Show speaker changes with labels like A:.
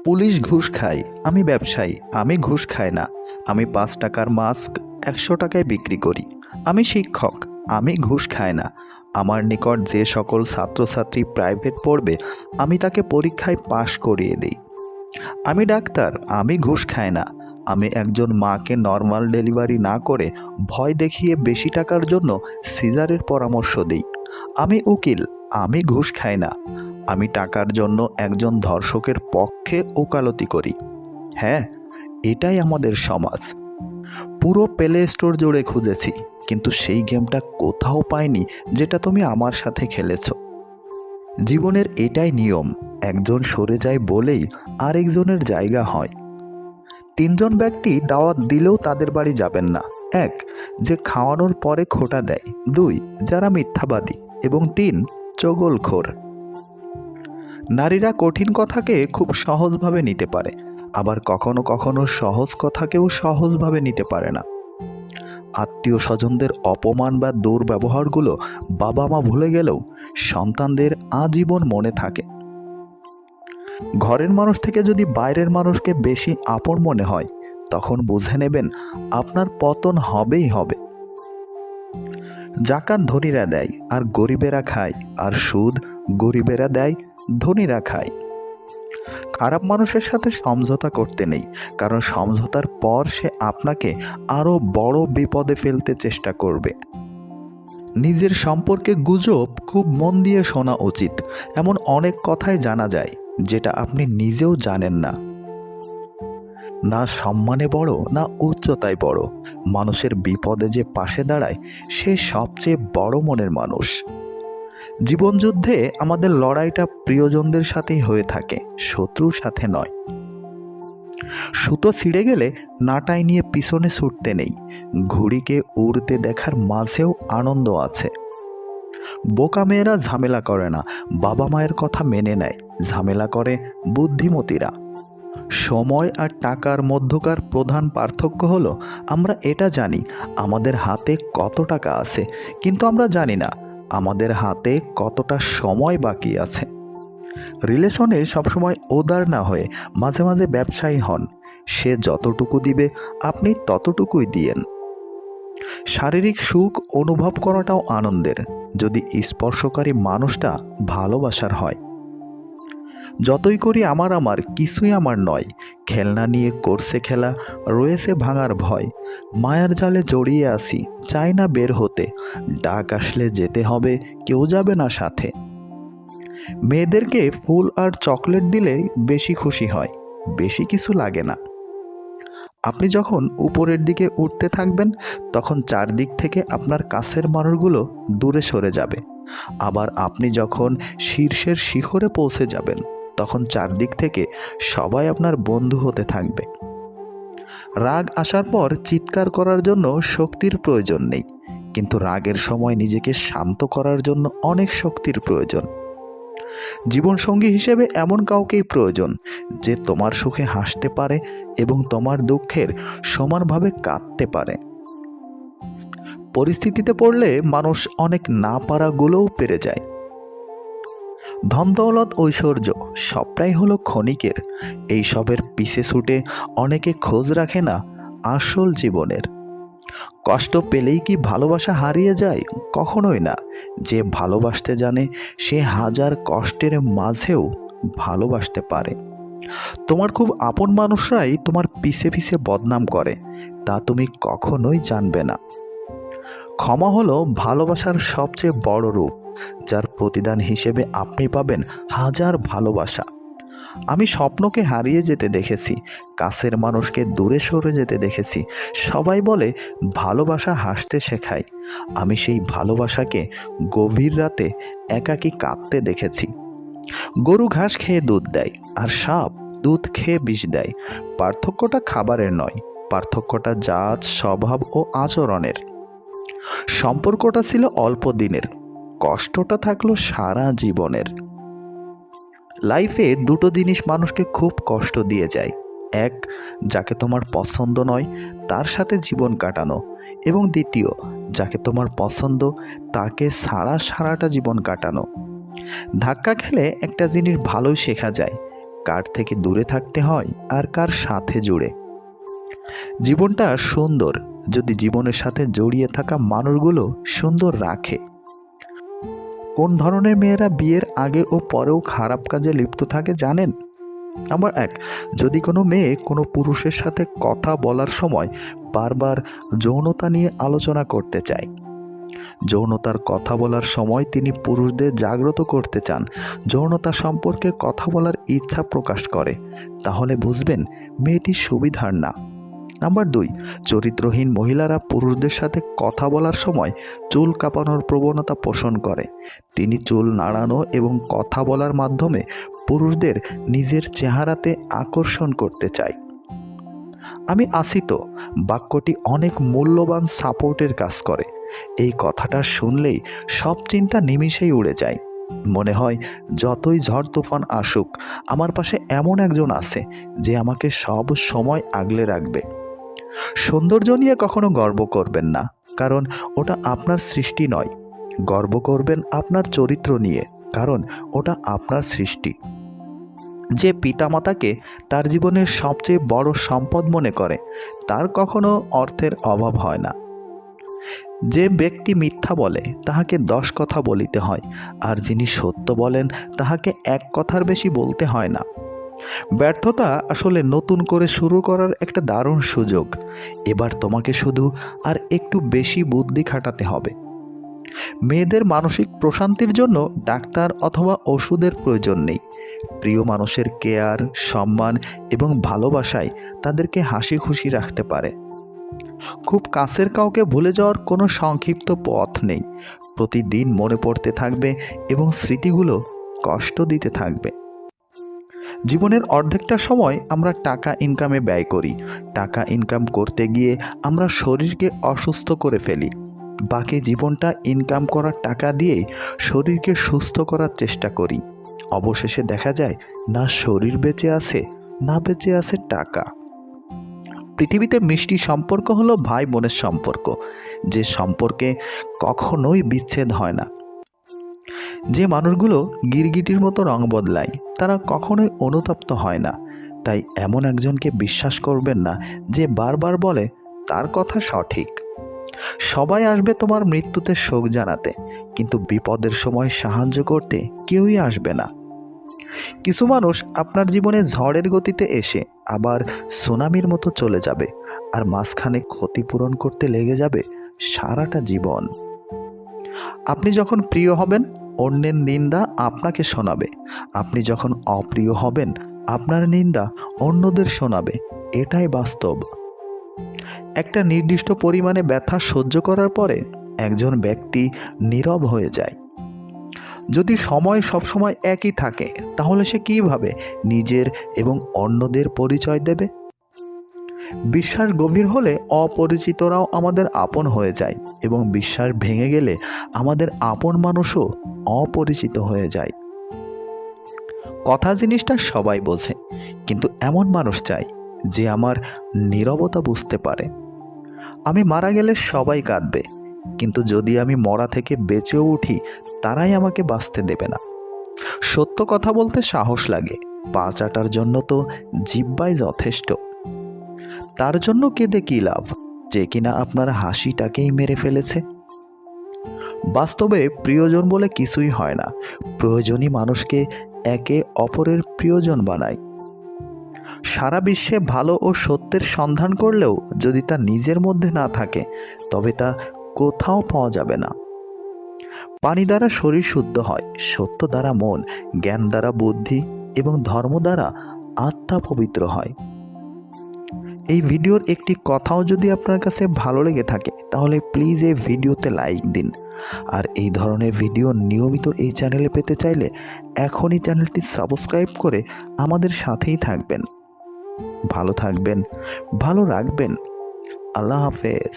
A: Police ঘুষ খায়, আমি ব্যবসায়ী, আমি ঘুষ খাই না। আমি ৫ টাকার মাস্ক ১০০ টাকায় বিক্রি করি। আমি শিক্ষক, আমি ঘুষ খাই না। আমার নিকট যে সকল ছাত্রছাত্রী প্রাইভেট পড়বে, আমি তাকে পরীক্ষায় পাশ করিয়ে দিই। আমি ডাক্তার, আমি ঘুষ খাই না। আমি একজন মাকে নর্মাল ডেলিভারি না করে ভয় দেখিয়ে বেশি টাকার জন্য সিজারের পরামর্শ দিই। আমি উকিল, আমি ঘুষ খাই না। আমি টাকার জন্য একজন ধর্ষকের পক্ষে ওকালতি করি। হ্যাঁ, এটাই আমাদের সমাজ। পুরো প্লে স্টোর জুড়ে খুঁজেছি, কিন্তু সেই গেমটা কোথাও পাইনি যেটা তুমি আমার সাথে খেলেছো। জীবনের এটাই নিয়ম, একজন সরে যায় বলেই আরেকজনের জায়গা হয়। ৩ জন ব্যক্তি দাওয়াত দিলেও তাদের বাড়ি যাবেন না। ১, যে খাওয়ানোর পরে খোঁটা দেয়। ২, যারা মিথ্যাবাদী। এবং ৩, চগলখোর। নারীরা কঠিন কথাকে খুব সহজভাবে নিতে পারে, আবার কখনো কখনো সহজ কথাকেও সহজভাবে নিতে পারে না। আত্মীয় স্বজনদের অপমান বা দুর্ব্যবহারগুলো বাবা মা ভুলে গেলেও সন্তানদের আজীবন মনে থাকে। ঘরের মানুষ থেকে যদি বাইরের মানুষকে বেশি আপন মনে হয়, তখন বুঝে নেবেন আপনার পতন হবেই হবে। জাকাত ধনীরা দেয় আর গরিবেরা খায়, আর সুদ গরিবেরা দেয়, ধনীরা খায়। খারাপ মানুষের সাথে সমঝোতা করতে নেই, কারণ সমঝোতার পর সে আপনাকে আরো বড় বিপদে ফেলতে চেষ্টা করবে। নিজের সম্পর্কে গুজব খুব মন দিয়ে শোনা উচিত। এমন অনেক কথাই জানা যায় যেটা আপনি নিজেও জানেন না। না সম্মানে বড়, না উচ্চতায় বড়, মানুষের বিপদে যে পাশে দাঁড়ায় সে সবচেয়ে বড় মনের মানুষ। জীবনযুদ্ধে আমাদের লড়াইটা প্রিয়জনদের সাথেই হয়ে থাকে, শত্রুর সাথে নয়। সুতো ছিঁড়ে গেলে নাটাই নিয়ে পিছনে ছুটতে নেই, ঘুড়িকে উড়তে দেখার মাঝেও আনন্দ আছে। বোকা মেয়েরা ঝামেলা করে না, বাবা মায়ের কথা মেনে নেয়। ঝামেলা করে বুদ্ধিমতীরা। সময় আর টাকার মধ্যকার প্রধান পার্থক্য হলো, আমরা এটা জানি আমাদের হাতে কত টাকা আছে, কিন্তু আমরা জানি না আমাদের হাতে কতটা সময় বাকি আছে। রিলেশনে সবসময় উদার না হয়ে মাঝে মাঝে ব্যবসায়ী হন। সে যতটুকু দিবে আপনি ততটুকুই দিয়েন। শারীরিক সুখ অনুভব করাটাও আনন্দের, যদি স্পর্শকারী মানুষটা ভালোবাসার হয়। যতই করি আমার আমার কিছুই আমার নয়, খেলনা নিয়ে করছে খেলা, রয়েছে ভাঙার ভয়। মায়ার জালে জড়িয়ে আসি, চাই না বের হতে। ডাক আসলে যেতে হবে, কেউ যাবে না সাথে। মেয়েদেরকে ফুল আর চকলেট দিলে বেশি খুশি হয়, বেশি কিছু লাগে না। আপনি যখন উপরের দিকে উঠতে থাকবেন, তখন চারদিক থেকে আপনার কাছের মানুষগুলো দূরে সরে যাবে। আবার আপনি যখন শীর্ষের শিখরে পৌঁছে যাবেন, তখন চারদিক থেকে সবাই আপনার বন্ধু হতে থাকবে। রাগ আসার পর চিৎকার করার জন্য শক্তির প্রয়োজন নেই, কিন্তু রাগের সময় নিজেকে শান্ত করার জন্য অনেক শক্তির প্রয়োজন। জীবনসঙ্গী হিসেবে এমন কাউকেই প্রয়োজন যে তোমার সুখে হাসতে পারে এবং তোমার দুঃখের সমানভাবে কাঁদতে পারে। পরিস্থিতিতে পড়লে মানুষ অনেক না পারাগুলোও পেরে যায়। ধন দৌলত ঐশ্বর্য সবটাই হলো ক্ষণিকের। এইসবের পিছে ছুটে অনেকে খোঁজ রাখে না আসল জীবনের। কষ্ট পেলেই কি ভালোবাসা হারিয়ে যায়? কখনোই না। যে ভালোবাসতে জানে সে হাজার কষ্টের মাঝেও ভালোবাসতে পারে। তোমার খুব আপন মানুষরাই তোমার পিছে পিছে বদনাম করে, তা তুমি কখনোই জানবে না। ক্ষমা হলো ভালোবাসার সবচেয়ে বড় রূপ, যার প্রতিদান হিসেবে আপনি পাবেন হাজার ভালোবাসা। আমি স্বপ্নকে হারিয়ে যেতে দেখেছি, কাছের মানুষকে দূরে সরে যেতে দেখেছি। সবাই বলে ভালোবাসা হাসতে শেখায়। আমি সেই ভালোবাসাকে গভীর রাতে একাকী কাঁদতে দেখেছি। গরু ঘাস খেয়ে দুধ দেয়, আর সাপ দুধ খেয়ে বিষ দেয়। পার্থক্যটা খাবারের নয়, পার্থক্যটা জাত, স্বভাব ও আচরণের। সম্পর্কটা ছিল অল্প দিনের, কষ্টটা থাকলো সারা জীবনের। লাইফে দুটো জিনিস মানুষকে খুব কষ্ট দিয়ে যায়। এক, যাকে তোমার পছন্দ নয় তার সাথে জীবন কাটানো, এবং দ্বিতীয়, যাকে তোমার পছন্দ তাকে ছাড়া সারাটা জীবন কাটানো। ধাক্কা খেলে একটা জিনিস ভালোই শেখা যায়, কার থেকে দূরে থাকতে হয় আর কার সাথে জুড়ে। জীবনটা সুন্দর যদি জীবনের সাথে জড়িয়ে থাকা মানুষগুলো সুন্দর রাখে। কোন ধরনের মেয়েরা বিয়ের আগে ও পরেও খারাপ কাজে লিপ্ত থাকে জানেন? নাম্বার 1, যদি কোনো মেয়ে কোনো পুরুষের সাথে কথা বলার সময় বারবার যৌনতা নিয়ে আলোচনা করতে চায়, যৌনতার কথা বলার সময় তিনি পুরুষদের জাগ্রত করতে চান, যৌনতা সম্পর্কে কথা বলার ইচ্ছা প্রকাশ করে, তাহলে বুঝবেন মেয়েটি সুবিধার না। নাম্বার 2, চরিত্রহীন মহিলারা পুরুষদের সাথে কথা বলার সময় চুল কাঁপানোর প্রবণতা পোষণ করে। তিনি চুল নাড়ানো এবং কথা বলার মাধ্যমে পুরুষদের নিজের চেহারাতে আকর্ষণ করতে চায়। আমি আছি তো বাক্যটি অনেক মূল্যবান সাপোর্টের কাজ করে। এই কথাটা শুনলেই সব চিন্তা নিমিষেই উড়ে যায়। মনে হয় যতই ঝড় তুফান আসুক আমার পাশে এমন একজন আছে যে আমাকে সব সময় আগলে রাখবে। সৌন্দর্য নিয়ে কখনো গর্ব করবেন না, কারণ ওটা আপনার সৃষ্টি নয়। গর্ব করবেন আপনার চরিত্র নিয়ে, কারণ ওটা আপনার সৃষ্টি। যে পিতামাতাকে তার জীবনের সবচেয়ে বড় সম্পদ মনে করে তার কখনো অর্থের অভাব হয় না। যে ব্যক্তি মিথ্যা বলে তাহাকে 10 কথা বলিতে হয়, আর যিনি সত্য বলেন তাহাকে 1 কথার বেশি বলতে হয় না। ব্যর্থতা আসলে নতুন করে শুরু করার একটা দারুণ সুযোগ। এবার তোমাকে শুধু আর একটু বেশি বুদ্ধি খাটাতে হবে। মেয়েদের মানসিক প্রশান্তির জন্য ডাক্তার অথবা ওষুধের প্রয়োজন নেই। প্রিয় মানুষের কেয়ার, সম্মান এবং ভালোবাসায় তাদেরকে হাসি খুশি রাখতে পারে। খুব কাছের কাউকে ভুলে যাওয়ার কোনো সংক্ষিপ্ত পথ নেই। প্রতিদিন মনে পড়তে থাকবে এবং স্মৃতিগুলো কষ্ট দিতে থাকবে। জীবনের অর্ধেকটা সময় আমরা টাকা ইনকামে ব্যয় করি। টাকা ইনকাম করতে গিয়ে আমরা শরীরকে অসুস্থ করে ফেলি। বাকি জীবনটা ইনকাম করা টাকা দিয়েই শরীরকে সুস্থ করার চেষ্টা করি। অবশেষে দেখা যায় না শরীর বেঁচে আছে, না বেঁচে আছে টাকা। পৃথিবীতে মিষ্টি সম্পর্ক হলো ভাই বোনের সম্পর্ক, যে সম্পর্কে কখনোই বিচ্ছেদ হয় না। যে মানুষগুলো গিরগিটির মতো রং বদলায় তারা কখনোই অনুতপ্ত হয় না। তাই এমন একজনকে বিশ্বাস করবেন না যে বারবার বলে তার কথা সঠিক। সবাই আসবে তোমার মৃত্যুতে শোক জানাতে, কিন্তু বিপদের সময় সাহায্য করতে কেউই আসবে না। কিছু মানুষ আপনার জীবনে ঝড়ের গতিতে এসে আবার সুনামির মতো চলে যাবে, আর মাঝখানে ক্ষতিপূরণ করতে লেগে যাবে সারাটা জীবন। আপনি যখন প্রিয় হবেন অন্যের নিন্দা আপনাকে শোনাবে। আপনি যখন অপ্রিয় হবেন আপনার নিন্দা অন্যদের শোনাবে। এটাই বাস্তব। একটা নির্দিষ্ট পরিমাণে ব্যথা সহ্য করার পরে একজন ব্যক্তি নীরব হয়ে যায়। যদি সময় সবসময় একই থাকে তাহলে সে কিভাবে নিজের এবং অন্যদের পরিচয় দেবে? বিশ্বাস গভীর হলে অপরিচিতরাও আমাদের আপন হয়ে যায়, এবং বিশ্বাস ভেঙে গেলে আমাদের আপন মানুষও অপরিচিত হয়ে যায়। কথা জিনিসটা সবাই বোঝে, কিন্তু এমন মানুষ চাই যে আমার নীরবতা বুঝতে পারে। আমি মারা গেলে সবাই কাঁদবে, কিন্তু যদি আমি মরা থেকে বেঁচেও উঠি তারাই আমাকে বাঁচতে দেবে না। সত্য কথা বলতে সাহস লাগে, পা চাটার জন্য তো জিহ্বাই যথেষ্ট। তার জন্য কেঁদে কী লাভ যে কিনা আপনার হাসিটাকেই মেরে ফেলেছে। বাস্তবে প্রিয়জন বলে কিছুই হয় না। প্রয়োজনই মানুষকে একে অপরের প্রিয়জন বানায়। সারা বিশ্বে ভালো ও সত্যের সন্ধান করলেও যদি তা নিজের মধ্যে না থাকে তবে তা কোথাও পাওয়া যাবে না। পানি দ্বারা শরীর শুদ্ধ হয়, সত্য দ্বারা মন, জ্ঞান দ্বারা বুদ্ধি এবং ধর্ম দ্বারা আত্মা পবিত্র হয়। এই ভিডিওর একটি কথাও যদি আপনার কাছে ভালো লেগে থাকে তাহলে প্লিজ এই ভিডিওতে লাইক দিন। আর এই ধরনের ভিডিও নিয়মিত এই চ্যানেলে পেতে চাইলে এখনই চ্যানেলটি সাবস্ক্রাইব করে আমাদের সাথেই থাকবেন। ভালো থাকবেন, ভালো রাখবেন। আল্লাহ হাফেজ।